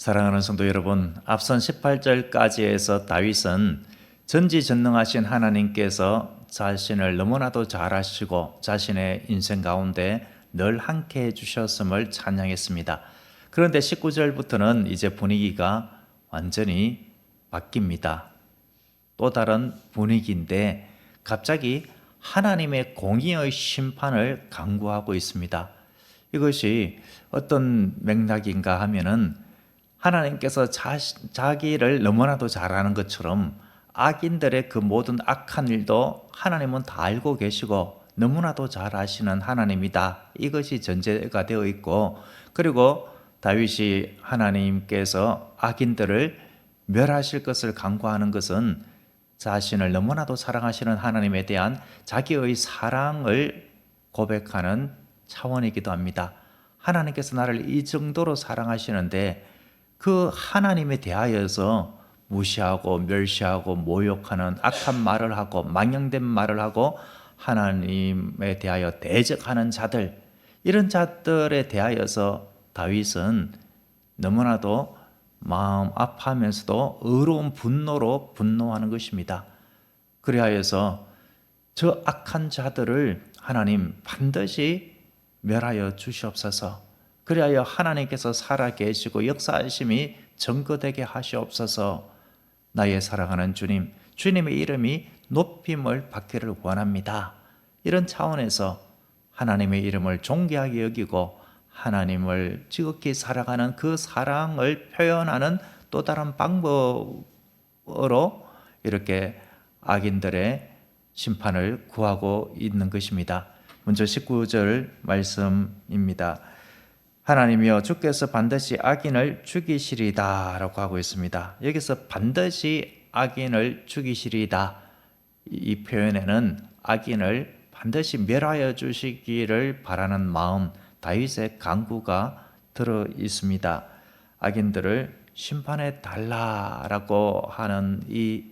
사랑하는 성도 여러분, 앞선 18절까지에서 다윗은 전지전능하신 하나님께서 자신을 너무나도 잘 아시고 자신의 인생 가운데 늘 함께 해주셨음을 찬양했습니다. 그런데 19절부터는 이제 분위기가 완전히 바뀝니다. 또 다른 분위기인데 갑자기 하나님의 공의의 심판을 강구하고 있습니다. 이것이 어떤 맥락인가 하면은 하나님께서 자기를 너무나도 잘 아는 것처럼 악인들의 그 모든 악한 일도 하나님은 다 알고 계시고 너무나도 잘 아시는 하나님이다. 이것이 전제가 되어 있고, 그리고 다윗이 하나님께서 악인들을 멸하실 것을 강구하는 것은 자신을 너무나도 사랑하시는 하나님에 대한 자기의 사랑을 고백하는 차원이기도 합니다. 하나님께서 나를 이 정도로 사랑하시는데 그 하나님에 대하여서 무시하고 멸시하고 모욕하는 악한 말을 하고 망령된 말을 하고 하나님에 대하여 대적하는 자들, 이런 자들에 대하여서 다윗은 너무나도 마음 아파하면서도 의로운 분노로 분노하는 것입니다. 그리하여서 저 악한 자들을 하나님 반드시 멸하여 주시옵소서. 그리하여 하나님께서 살아계시고 역사하심이 증거되게 하시옵소서. 나의 사랑하는 주님, 주님의 이름이 높임을 받기를 원합니다. 이런 차원에서 하나님의 이름을 존귀하게 여기고 하나님을 지극히 사랑하는 그 사랑을 표현하는 또 다른 방법으로 이렇게 악인들의 심판을 구하고 있는 것입니다. 먼저 19절 말씀입니다. 하나님이여 주께서 반드시 악인을 죽이시리다 라고 하고 있습니다. 여기서 반드시 악인을 죽이시리다, 이 표현에는 악인을 반드시 멸하여 주시기를 바라는 마음, 다윗의 간구가 들어 있습니다. 악인들을 심판해 달라라고 하는 이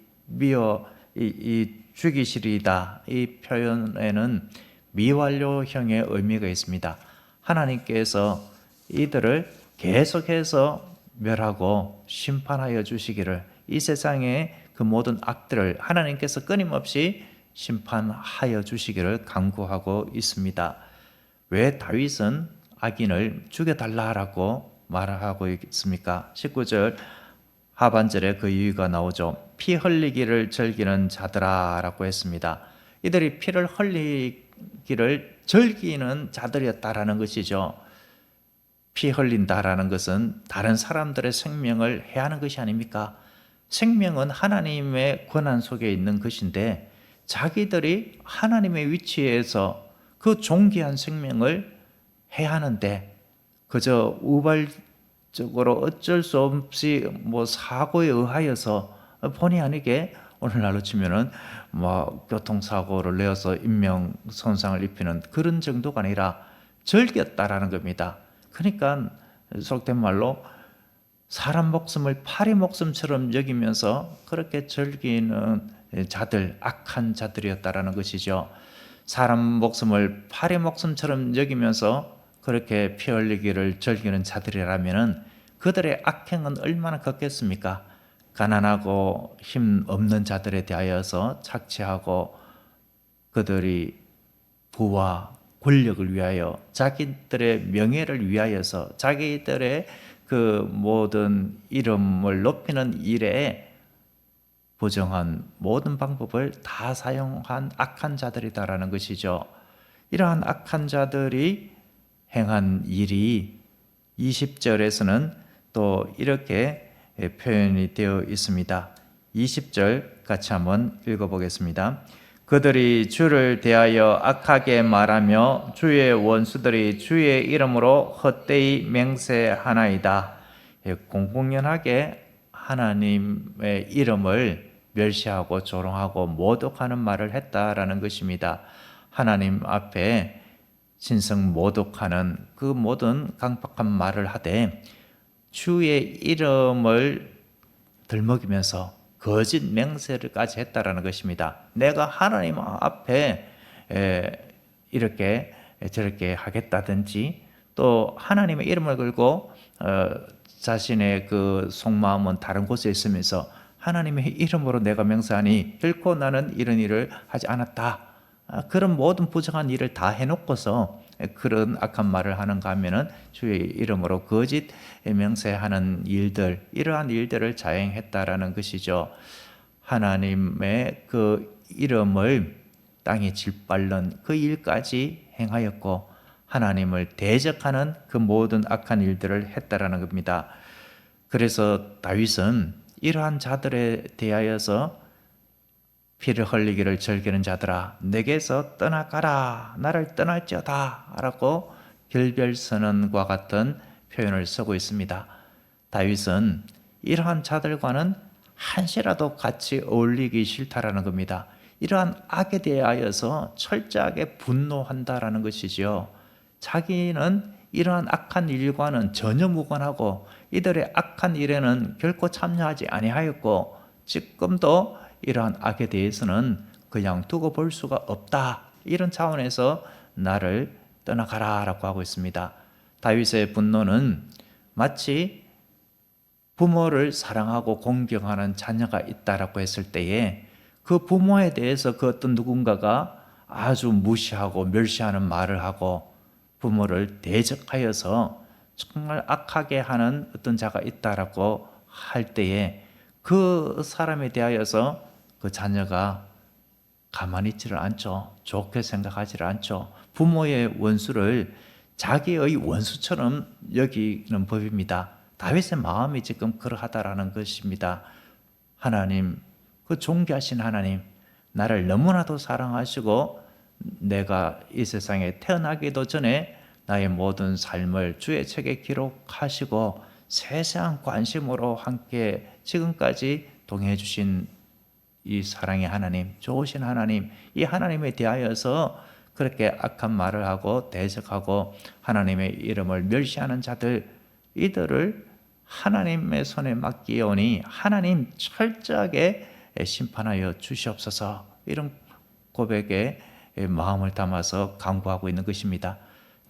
죽이시리다, 이 표현에는 미완료형의 의미가 있습니다. 하나님께서 이들을 계속해서 멸하고 심판하여 주시기를, 이 세상의 그 모든 악들을 하나님께서 끊임없이 심판하여 주시기를 간구하고 있습니다. 왜 다윗은 악인을 죽여달라라고 말하고 있습니까? 19절 하반절에 그 이유가 나오죠. 피 흘리기를 즐기는 자들아 라고 했습니다. 이들이 피를 흘리기를 즐기는 자들이었다라는 것이죠. 피 흘린다라는 것은 다른 사람들의 생명을 해하는 것이 아닙니까? 생명은 하나님의 권한 속에 있는 것인데 자기들이 하나님의 위치에서 그 존귀한 생명을 해하는데 그저 우발적으로 어쩔 수 없이 사고에 의하여서 본의 아니게 오늘날로 치면은 교통사고를 내어서 인명 손상을 입히는 그런 정도가 아니라 즐겼다라는 겁니다. 그러니까 속된 말로 사람 목숨을 파리 목숨처럼 여기면서 그렇게 즐기는 자들, 악한 자들이었다라는 것이죠. 사람 목숨을 파리 목숨처럼 여기면서 그렇게 피 흘리기를 즐기는 자들이라면 그들의 악행은 얼마나 컸겠습니까? 가난하고 힘 없는 자들에 대하여서 착취하고 그들이 부와 권력을 위하여 자기들의 명예를 위하여서 자기들의 그 모든 이름을 높이는 일에 부정한 모든 방법을 다 사용한 악한 자들이다라는 것이죠. 이러한 악한 자들이 행한 일이 20절에서는 또 이렇게 표현이 되어 있습니다. 20절 같이 한번 읽어보겠습니다. 그들이 주를 대하여 악하게 말하며 주의 원수들이 주의 이름으로 헛되이 맹세하나이다. 공공연하게 하나님의 이름을 멸시하고 조롱하고 모독하는 말을 했다라는 것입니다. 하나님 앞에 신성 모독하는 그 모든 강박한 말을 하되 주의 이름을 들먹이면서 거짓 맹세를까지 했다라는 것입니다. 내가 하나님 앞에 이렇게 저렇게 하겠다든지 또 하나님의 이름을 걸고 자신의 그 속마음은 다른 곳에 있으면서 하나님의 이름으로 내가 맹세하니 결코 나는 이런 일을 하지 않았다. 그런 모든 부정한 일을 다 해놓고서 그런 악한 말을 하는가 하면은 주의 이름으로 거짓 맹세하는 일들, 이러한 일들을 자행했다라는 것이죠. 하나님의 그 이름을 땅에 짓밟는 그 일까지 행하였고 하나님을 대적하는 그 모든 악한 일들을 했다라는 겁니다. 그래서 다윗은 이러한 자들에 대하여서 피를 흘리기를 즐기는 자들아 내게서 떠나가라 나를 떠날지어다 라고 결별선언과 같은 표현을 쓰고 있습니다. 다윗은 이러한 자들과는 한시라도 같이 어울리기 싫다라는 겁니다. 이러한 악에 대하여서 철저하게 분노한다라는 것이지요. 자기는 이러한 악한 일과는 전혀 무관하고 이들의 악한 일에는 결코 참여하지 아니하였고 지금도 이러한 악에 대해서는 그냥 두고 볼 수가 없다. 이런 차원에서 나를 떠나가라 라고 하고 있습니다. 다윗의 분노는 마치 부모를 사랑하고 공경하는 자녀가 있다라고 했을 때에 그 부모에 대해서 그 어떤 누군가가 아주 무시하고 멸시하는 말을 하고 부모를 대적하여서 정말 악하게 하는 어떤 자가 있다라고 할 때에 그 사람에 대하여서 그 자녀가 가만히 있지를 않죠. 좋게 생각하지를 않죠. 부모의 원수를 자기의 원수처럼 여기는 법입니다. 다윗의 마음이 지금 그러하다라는 것입니다. 하나님, 그 존귀하신 하나님, 나를 너무나도 사랑하시고 내가 이 세상에 태어나기도 전에 나의 모든 삶을 주의 책에 기록하시고 세세한 관심으로 함께 지금까지 동행해 주신 이 사랑의 하나님, 좋으신 하나님, 이 하나님에 대하여서 그렇게 악한 말을 하고 대적하고 하나님의 이름을 멸시하는 자들, 이들을 하나님의 손에 맡기오니 하나님 철저하게 심판하여 주시옵소서. 이런 고백에 마음을 담아서 간구하고 있는 것입니다.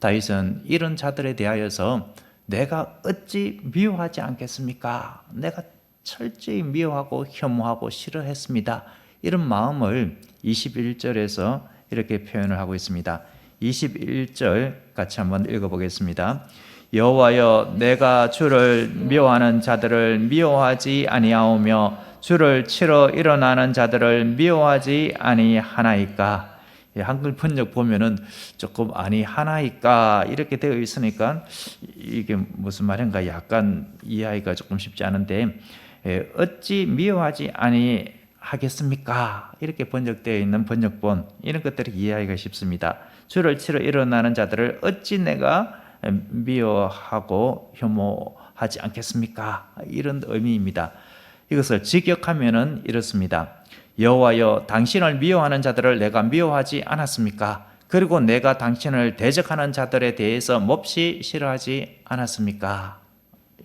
다윗은 이런 자들에 대하여서 내가 어찌 미워하지 않겠습니까? 내가 철저히 미워하고 혐오하고 싫어했습니다. 이런 마음을 21절에서 이렇게 표현을 하고 있습니다. 21절 같이 한번 읽어보겠습니다. 여호와여 내가 주를 미워하는 자들을 미워하지 아니하오며 주를 치러 일어나는 자들을 미워하지 아니하나이까. 한글 번역 보면은 조금 아니하나이까 이렇게 되어 있으니까 이게 무슨 말인가 약간 이해하기가 조금 쉽지 않은데 어찌 미워하지 아니하겠습니까? 이렇게 번역되어 있는 번역본 이런 것들을 이해하기가 쉽습니다. 주를 치러 일어나는 자들을 어찌 내가 미워하고 혐오하지 않겠습니까? 이런 의미입니다. 이것을 직역하면은 이렇습니다. 여호와여 당신을 미워하는 자들을 내가 미워하지 않았습니까? 그리고 내가 당신을 대적하는 자들에 대해서 몹시 싫어하지 않았습니까?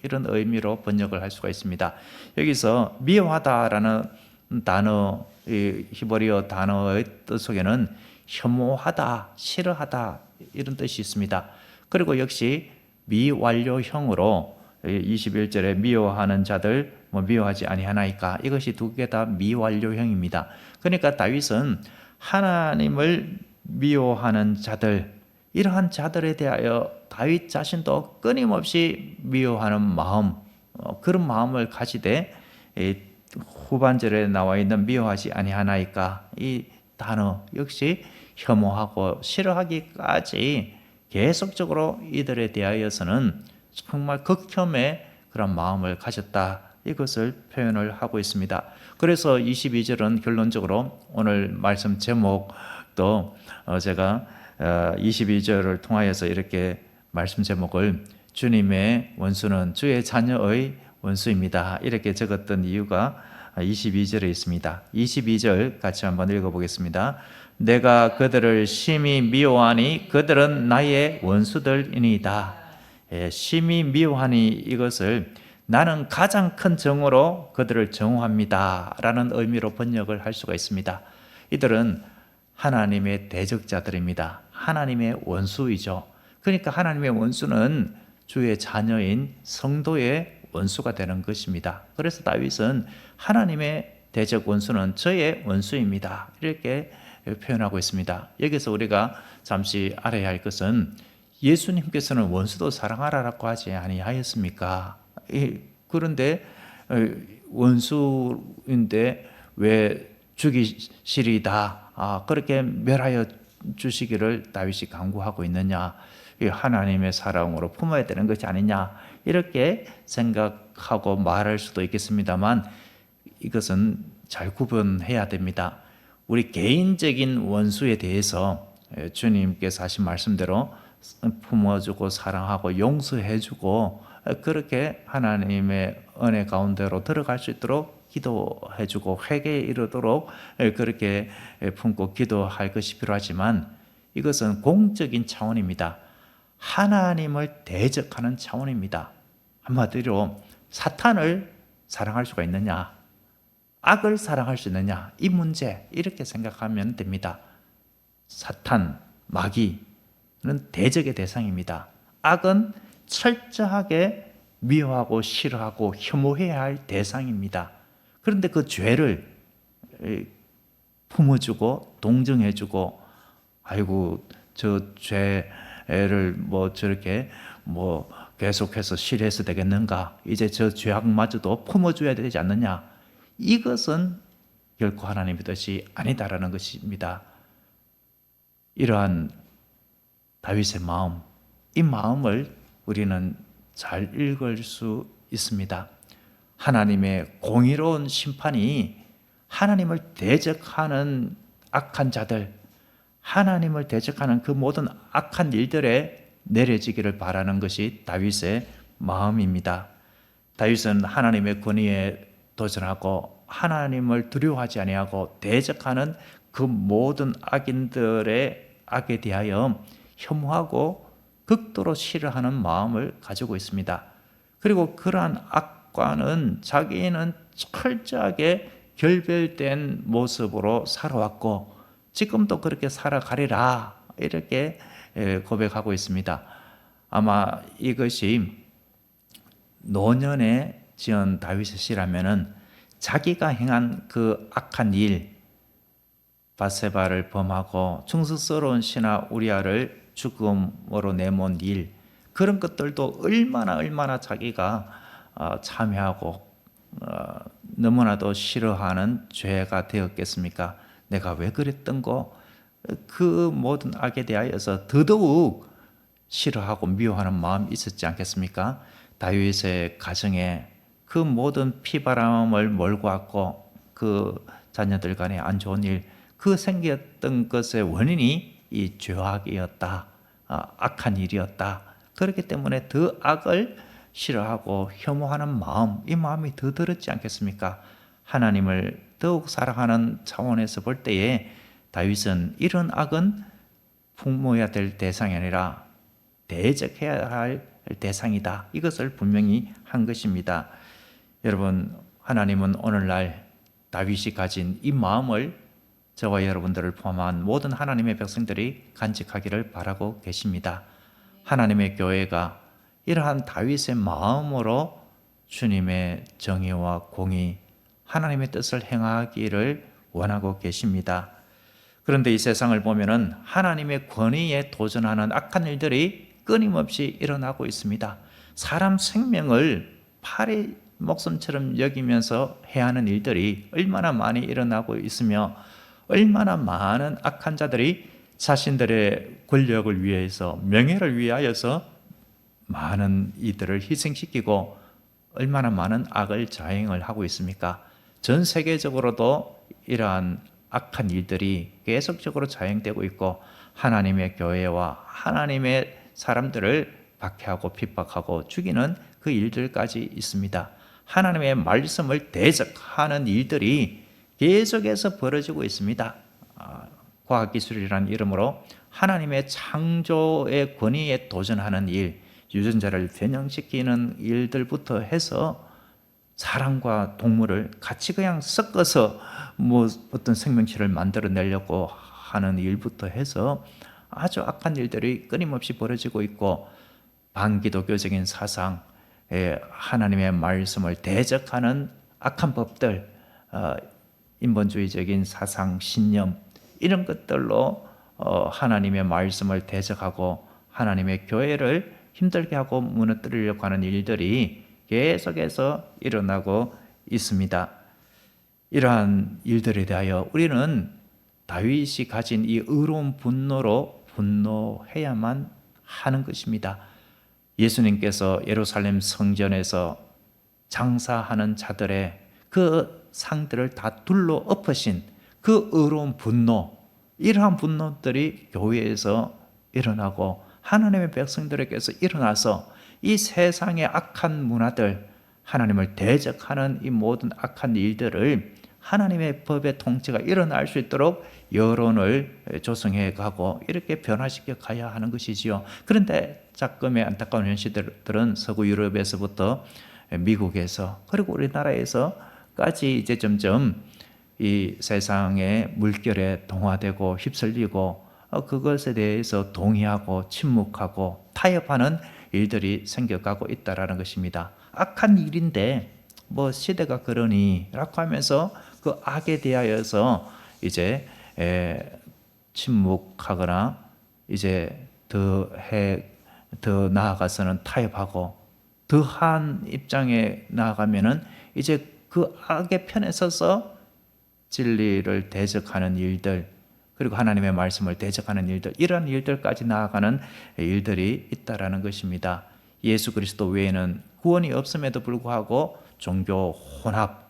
이런 의미로 번역을 할 수가 있습니다. 여기서 미워하다라는 단어, 히브리어 단어의 뜻 속에는 혐오하다, 싫어하다 이런 뜻이 있습니다. 그리고 역시 미완료형으로 21절에 미워하는 자들 미워하지 아니하나이까 이것이 두 개 다 미완료형입니다. 그러니까 다윗은 하나님을 미워하는 자들 이러한 자들에 대하여 다윗 자신도 끊임없이 미워하는 마음 그런 마음을 가지되 후반절에 나와 있는 미워하지 아니하나이까 이 단어 역시 혐오하고 싫어하기까지 계속적으로 이들에 대하여서는 정말 극혐의 그런 마음을 가졌다. 이것을 표현을 하고 있습니다. 그래서 22절은 결론적으로 오늘 말씀 제목도 제가 22절을 통하여서 이렇게 말씀 제목을 주님의 원수는 주의 자녀의 원수입니다. 이렇게 적었던 이유가 22절에 있습니다. 22절 같이 한번 읽어보겠습니다. 내가 그들을 심히 미워하니 그들은 나의 원수들이니이다. 심히 미워하니 이것을 나는 가장 큰 정으로 그들을 정오합니다 라는 의미로 번역을 할 수가 있습니다. 이들은 하나님의 대적자들입니다. 하나님의 원수이죠. 그러니까 하나님의 원수는 주의 자녀인 성도의 원수가 되는 것입니다. 그래서 다윗은 하나님의 대적 원수는 저의 원수입니다, 이렇게 표현하고 있습니다. 여기서 우리가 잠시 알아야 할 것은 예수님께서는 원수도 사랑하라고 하지 아니하였습니까? 그런데 원수인데 왜 죽이시리다, 그렇게 멸하여 주시기를 다윗이 간구하고 있느냐, 하나님의 사랑으로 품어야 되는 것이 아니냐, 이렇게 생각하고 말할 수도 있겠습니다만 이것은 잘 구분해야 됩니다. 우리 개인적인 원수에 대해서 주님께서 하신 말씀대로 품어주고 사랑하고 용서해주고 그렇게 하나님의 은혜 가운데로 들어갈 수 있도록 기도해주고 회개에 이르도록 그렇게 품고 기도할 것이 필요하지만 이것은 공적인 차원입니다. 하나님을 대적하는 차원입니다. 한마디로 사탄을 사랑할 수가 있느냐, 악을 사랑할 수 있느냐, 이 문제, 이렇게 생각하면 됩니다. 사탄, 마귀는 대적의 대상입니다. 악은 철저하게 미워하고 싫어하고 혐오해야 할 대상입니다. 그런데 그 죄를 품어주고 동정해주고, 아이고 저 죄를 저렇게 계속해서 실해서 되겠는가, 이제 저 죄악마저도 품어줘야 되지 않느냐, 이것은 결코 하나님의 뜻이 아니다라는 것입니다. 이러한 다윗의 마음, 이 마음을 우리는 잘 읽을 수 있습니다. 하나님의 공의로운 심판이 하나님을 대적하는 악한 자들, 하나님을 대적하는 그 모든 악한 일들에 내려지기를 바라는 것이 다윗의 마음입니다. 다윗은 하나님의 권위에 도전하고 하나님을 두려워하지 아니하고 대적하는 그 모든 악인들의 악에 대하여 혐오하고 극도로 싫어하는 마음을 가지고 있습니다. 그리고 그러한 악과는 자기는 철저하게 결별된 모습으로 살아왔고 지금도 그렇게 살아가리라, 이렇게 고백하고 있습니다. 아마 이것이 노년에 지은 다윗의 시라면은 자기가 행한 그 악한 일, 바세바를 범하고 충성스러운 신하 우리아를 죽음으로 내몬 일, 그런 것들도 얼마나 자기가 참여하고 너무나도 싫어하는 죄가 되었겠습니까? 내가 왜 그랬던고? 그 모든 악에 대하여서 더더욱 싫어하고 미워하는 마음이 있었지 않겠습니까? 다윗의 가정에 그 모든 피바람을 몰고 왔고 그 자녀들 간에 안 좋은 일, 그 생겼던 것의 원인이 이 죄악이었다, 악한 일이었다. 그렇기 때문에 더 악을 싫어하고 혐오하는 마음, 이 마음이 더 들었지 않겠습니까? 하나님을 더욱 사랑하는 차원에서 볼 때에 다윗은 이런 악은 품어야 될 대상이 아니라 대적해야 할 대상이다, 이것을 분명히 한 것입니다. 여러분, 하나님은 오늘날 다윗이 가진 이 마음을 저와 여러분들을 포함한 모든 하나님의 백성들이 간직하기를 바라고 계십니다. 하나님의 교회가 이러한 다윗의 마음으로 주님의 정의와 공의, 하나님의 뜻을 행하기를 원하고 계십니다. 그런데 이 세상을 보면은 하나님의 권위에 도전하는 악한 일들이 끊임없이 일어나고 있습니다. 사람 생명을 파리 목숨처럼 여기면서 해야 하는 일들이 얼마나 많이 일어나고 있으며 얼마나 많은 악한 자들이 자신들의 권력을 위해서, 명예를 위하여서 많은 이들을 희생시키고 얼마나 많은 악을 자행을 하고 있습니까? 전 세계적으로도 이러한 악한 일들이 계속적으로 자행되고 있고 하나님의 교회와 하나님의 사람들을 박해하고 핍박하고 죽이는 그 일들까지 있습니다. 하나님의 말씀을 대적하는 일들이 계속해서 벌어지고 있습니다. 과학기술이라는 이름으로 하나님의 창조의 권위에 도전하는 일, 유전자를 변형시키는 일들부터 해서 사람과 동물을 같이 그냥 섞어서 어떤 생명체를 만들어내려고 하는 일부터 해서 아주 악한 일들이 끊임없이 벌어지고 있고, 반기독교적인 사상, 하나님의 말씀을 대적하는 악한 법들, 인본주의적인 사상, 신념 이런 것들로 하나님의 말씀을 대적하고 하나님의 교회를 힘들게 하고 무너뜨리려고 하는 일들이 계속해서 일어나고 있습니다. 이러한 일들에 대하여 우리는 다윗이 가진 이 의로운 분노로 분노해야만 하는 것입니다. 예수님께서 예루살렘 성전에서 장사하는 자들의 그 상들을 다 둘러 엎으신 그 의로운 분노, 이러한 분노들이 교회에서 일어나고 하나님의 백성들에게서 일어나서 이 세상의 악한 문화들, 하나님을 대적하는 이 모든 악한 일들을 하나님의 법의 통치가 일어날 수 있도록 여론을 조성해 가고 이렇게 변화시켜 가야 하는 것이지요. 그런데 작금의 안타까운 현실들은 서구 유럽에서부터 미국에서 그리고 우리나라에서까지 이제 점점 이 세상의 물결에 동화되고 휩쓸리고 그것에 대해서 동의하고 침묵하고 타협하는 일들이 생겨가고 있다라는 것입니다. 악한 일인데 뭐 시대가 그러니 라고 하면서 그 악에 대하여서 이제 침묵하거나 이제 더 나아가서는 타협하고 더한 입장에 나아가면은 이제 그 악의 편에 서서 진리를 대적하는 일들, 그리고 하나님의 말씀을 대적하는 일들, 이런 일들까지 나아가는 일들이 있다라는 것입니다. 예수 그리스도 외에는 구원이 없음에도 불구하고 종교 혼합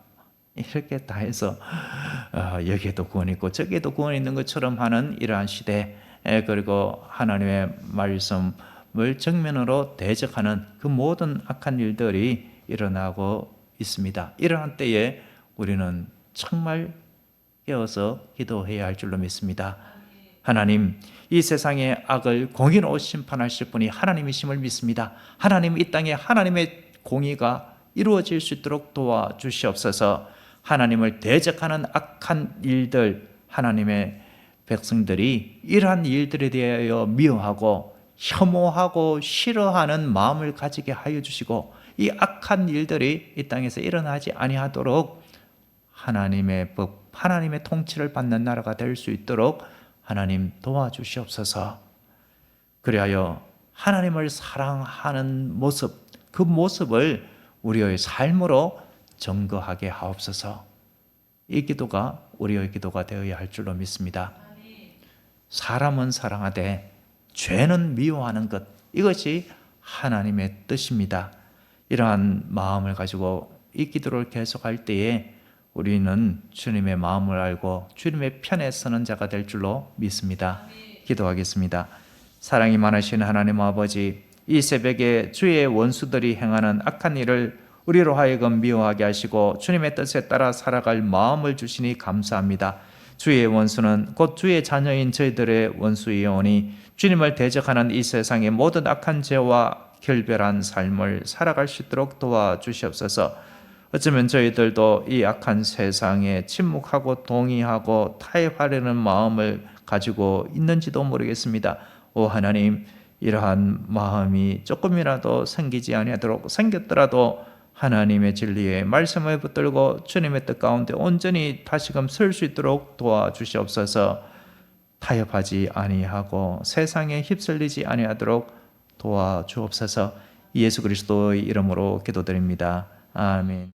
이렇게 다 해서 여기에도 구원이 있고 저기에도 구원이 있는 것처럼 하는 이러한 시대, 그리고 하나님의 말씀을 정면으로 대적하는 그 모든 악한 일들이 일어나고 있습니다. 이러한 때에 우리는 정말 깨어서 기도해야 할 줄로 믿습니다. 하나님, 이 세상의 악을 공의로 심판하실 분이 하나님이심을 믿습니다. 하나님, 이 땅에 하나님의 공의가 이루어질 수 있도록 도와주시옵소서. 하나님을 대적하는 악한 일들, 하나님의 백성들이 이러한 일들에 대하여 미워하고 혐오하고 싫어하는 마음을 가지게 하여 주시고 이 악한 일들이 이 땅에서 일어나지 아니하도록 하나님의 법, 하나님의 통치를 받는 나라가 될 수 있도록 하나님 도와주시옵소서. 그리하여 하나님을 사랑하는 모습, 그 모습을 우리의 삶으로 증거하게 하옵소서. 이 기도가 우리의 기도가 되어야 할 줄로 믿습니다. 사람은 사랑하되 죄는 미워하는 것, 이것이 하나님의 뜻입니다. 이러한 마음을 가지고 이 기도를 계속할 때에 우리는 주님의 마음을 알고 주님의 편에 서는 자가 될 줄로 믿습니다. 기도하겠습니다. 사랑이 많으신 하나님 아버지, 이 새벽에 주의 원수들이 행하는 악한 일을 우리로 하여금 미워하게 하시고 주님의 뜻에 따라 살아갈 마음을 주시니 감사합니다. 주의 원수는 곧 주의 자녀인 저희들의 원수이오니 주님을 대적하는 이 세상의 모든 악한 죄와 결별한 삶을 살아갈 수 있도록 도와주시옵소서. 어쩌면 저희들도 이 악한 세상에 침묵하고 동의하고 타협하려는 마음을 가지고 있는지도 모르겠습니다. 오 하나님, 이러한 마음이 조금이라도 생기지 아니하도록, 생겼더라도 하나님의 진리에 말씀을 붙들고 주님의 뜻 가운데 온전히 다시금 설 수 있도록 도와주시옵소서. 타협하지 아니하고 세상에 휩쓸리지 아니하도록 도와주옵소서. 예수 그리스도의 이름으로 기도드립니다. 아멘.